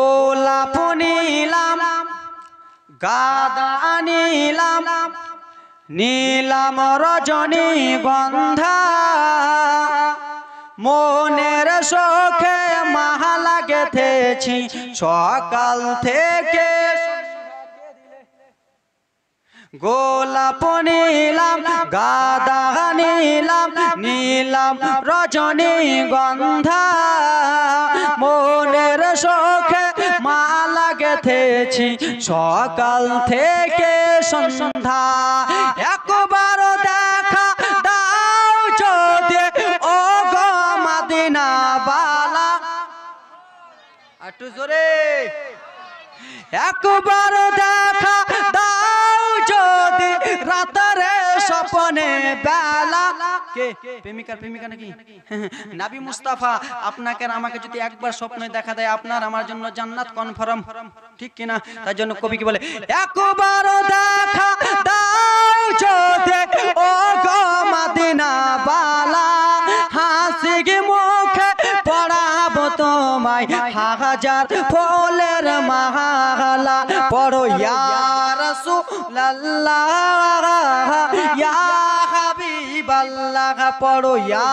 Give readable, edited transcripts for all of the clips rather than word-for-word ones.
গোলাপ নিলাম, গাঁদা নিলাম, নীলাম রজনীগন্ধা, মনের শোকে মালা গেঁথেছি সকাল থেকে। গোলাপ নিলাম, গাঁদা নিলাম, নীলাম রজনীগন্ধা, মনের শোকে মালা গেঁথেছি সকাল থেকে সন্ধ্যা। একবার দেখা দাও যদি ও গো মদিনা বালা, একটু জোরে। একবার দেখা দাও যদি রাতের স্বপ্নে বেলা। কে প্রেমিকার প্রেমিকা নাকি? নবী মুস্তাফা আপনাকে আর আমাকে যদি একবার স্বপ্নে দেখা দেয়, আপনার আমার জন্য জান্নাত কনফার্ম, ঠিক কিনা? তার জন্য কবি কি বলে, একবার দেখা দাও যদি ও গো মদিনা বালা, হাসি মুখে পড়াবো তোমায় হাজার ফুলের মালা। পড়ো ইয়া রাসূলুল্লাহ ইয়া হাবিবাল্লাহ, পড়ো ইয়া।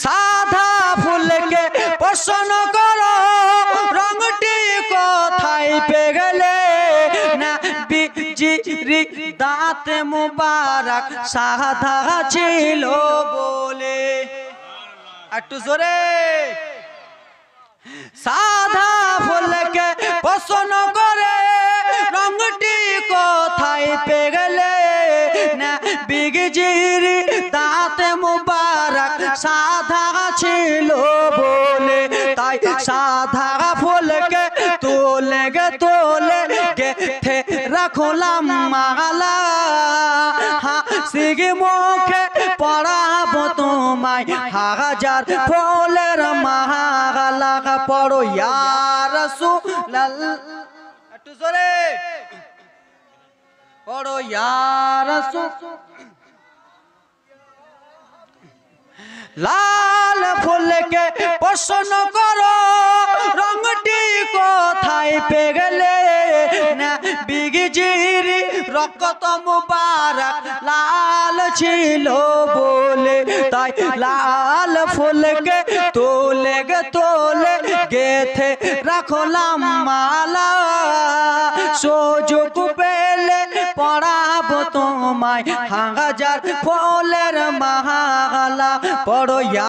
সাদা ফুলকে পছন্দ করো, রংটি কোথায় পেলে? না বিজিরি দাঁত মুবারক সাদা ছিল বলে। একটু জোরে। সাদা ফুলকে পছন্দ করে, রংটি কোথায় পেলে? না বিজিরি দাঁত মুবারক সাদা ছিল বলে। তাই সাদা ফুলকে তোলে গেথে রাখলাম মালা, হাসি মুখে পড়াবো তোমায় হাজার ফুলের মালা। পড়ো ইয়া রাসূলুল্লাহ, একটু জোরে পড়ো ইয়া রাসূল। লাল ফুলকে পছন্দ করো, রংটি কোথায় পেলে? না বিজিরি রক্ত মুবারক লাল ছিল বলে। তাই লাল ফুলকে তোলে গেথে রাখলাম মালা, সুযোগ পেলে পড়াবো তোমায় হাজার ফুলের মালা। পড়ো ইয়া